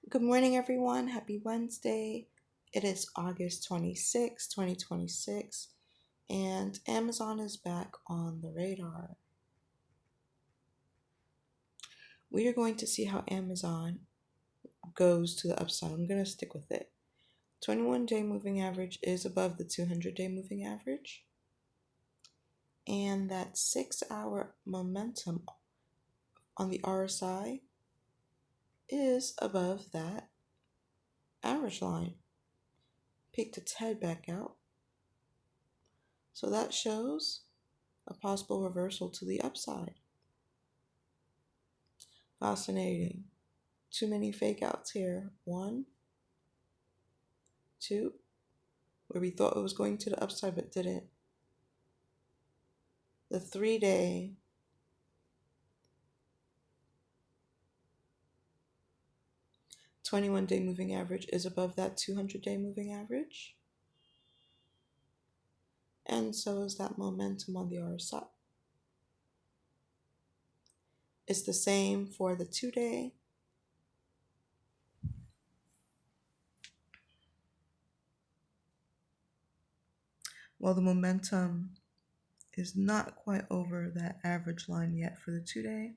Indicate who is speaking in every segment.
Speaker 1: Good morning, everyone. Happy Wednesday. It is August 26, 2026, and Amazon is back on the radar. We are going to see how Amazon goes to the upside. I'm going to stick with it. 21-day moving average is above the 200-day moving average, and that 6-hour momentum on the RSI is above that average line. Peeked its head back out. So that shows a possible reversal to the upside. Fascinating. Too many fake outs here. 1, 2, where we thought it was going to the upside but didn't. The 3-day, /21-day moving average is above that 200-day moving average. And so is that momentum on the RSI. It's the same for the 2-day. While the momentum is not quite over that average line yet for the 2-day.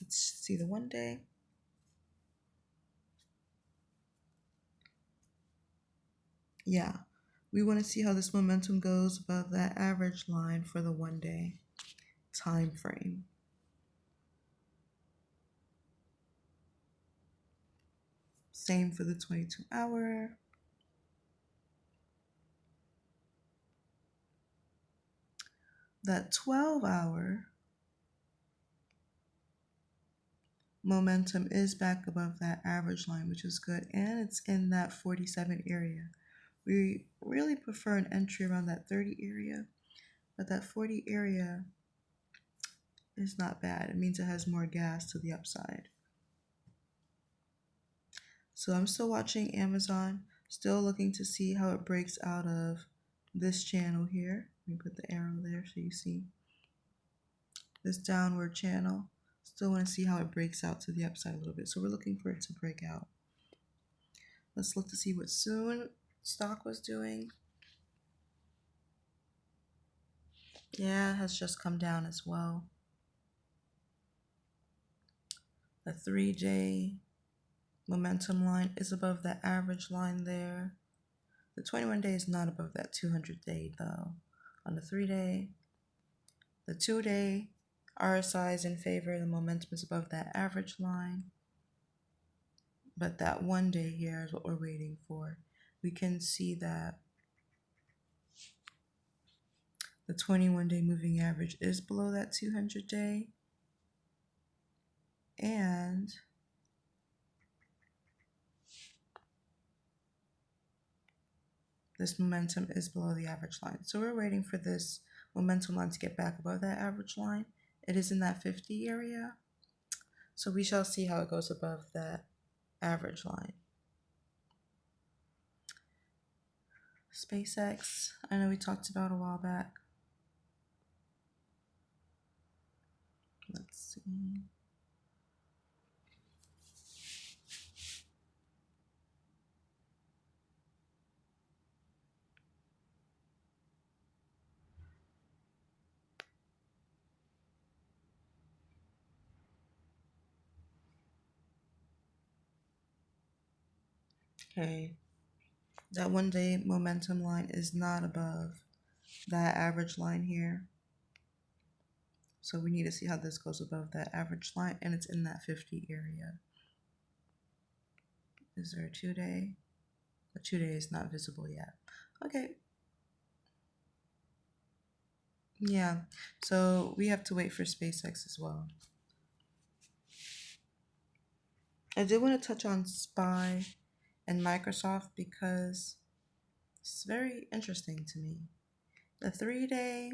Speaker 1: Let's see the 1-day. Yeah, we want to see how this momentum goes above that average line for the 1-day time frame. Same for the 22-hour. That 12-hour momentum is back above that average line, which is good, and it's in that 47 area. We really prefer an entry around that 30 area, but that 40 area is not bad. It means it has more gas to the upside. So I'm still watching Amazon, still looking to see how it breaks out of this channel here. Let me put the arrow there so you see this downward channel. Still want to see how it breaks out to the upside a little bit. So we're looking for it to break out. Let's look to see what soun stock was doing. Yeah, it has just come down as well. The 3-day momentum line is above that average line there. The 21-day is not above that 200-day though. On the 3-day, the 2-day RSI is in favor. The momentum is above that average line. But that 1-day here is what we're waiting for. We can see that the 21-day moving average is below that 200-day. And this momentum is below the average line. So we're waiting for this momentum line to get back above that average line. It is in that 50 area. So we shall see how it goes above that average line. SpaceX, I know we talked about a while back. Let's see. Okay, that 1-day momentum line is not above that average line here. So we need to see how this goes above that average line, and it's in that 50 area. Is there a 2-day? The 2-day is not visible yet. Okay. Yeah, so we have to wait for SpaceX as well. I did want to touch on SPY and Microsoft because it's very interesting to me. The 3-day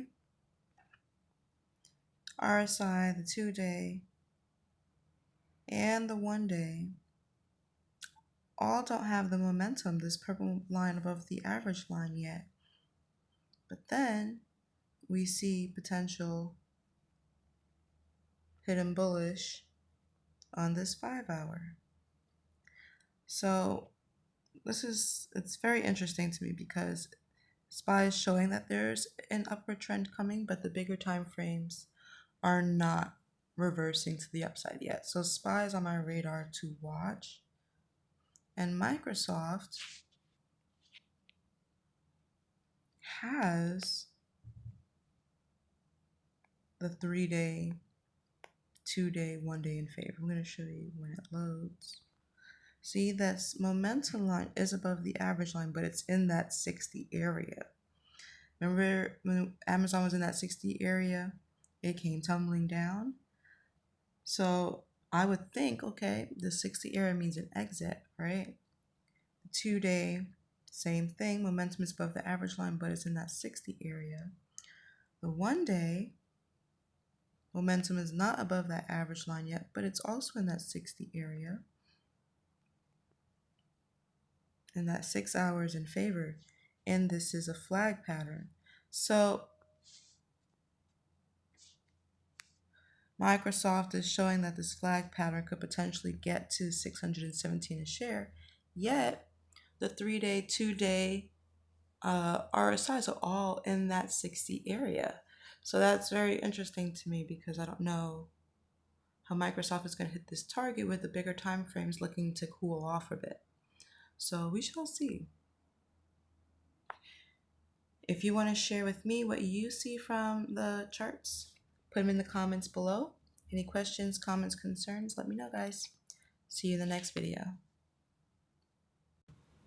Speaker 1: RSI, the 2-day, and the 1-day all don't have the momentum, this purple line above the average line yet. But then we see potential hidden bullish on this 5-hour. So it's very interesting to me because SPY is showing that there's an upward trend coming, but the bigger time frames are not reversing to the upside yet. So SPY is on my radar to watch. And Microsoft has the 3-day, 2-day, 1-day in favor. I'm going to show you when it loads. See, this momentum line is above the average line, but it's in that 60 area. Remember when Amazon was in that 60 area, it came tumbling down. So I would think, okay, the 60 area means an exit, right? The 2-day, same thing. Momentum is above the average line, but it's in that 60 area. The 1-day, momentum is not above that average line yet, but it's also in that 60 area. And that 6 hours in favor. And this is a flag pattern. So Microsoft is showing that this flag pattern could potentially get to 617 a share, yet the 3-day, 2-day RSIs are all in that 60 area. So that's very interesting to me because I don't know how Microsoft is going to hit this target with the bigger time frames looking to cool off a bit. So we shall see. If you want to share with me what you see from the charts, put them in the comments below. Any questions, comments, concerns, let me know, guys. See you in the next video.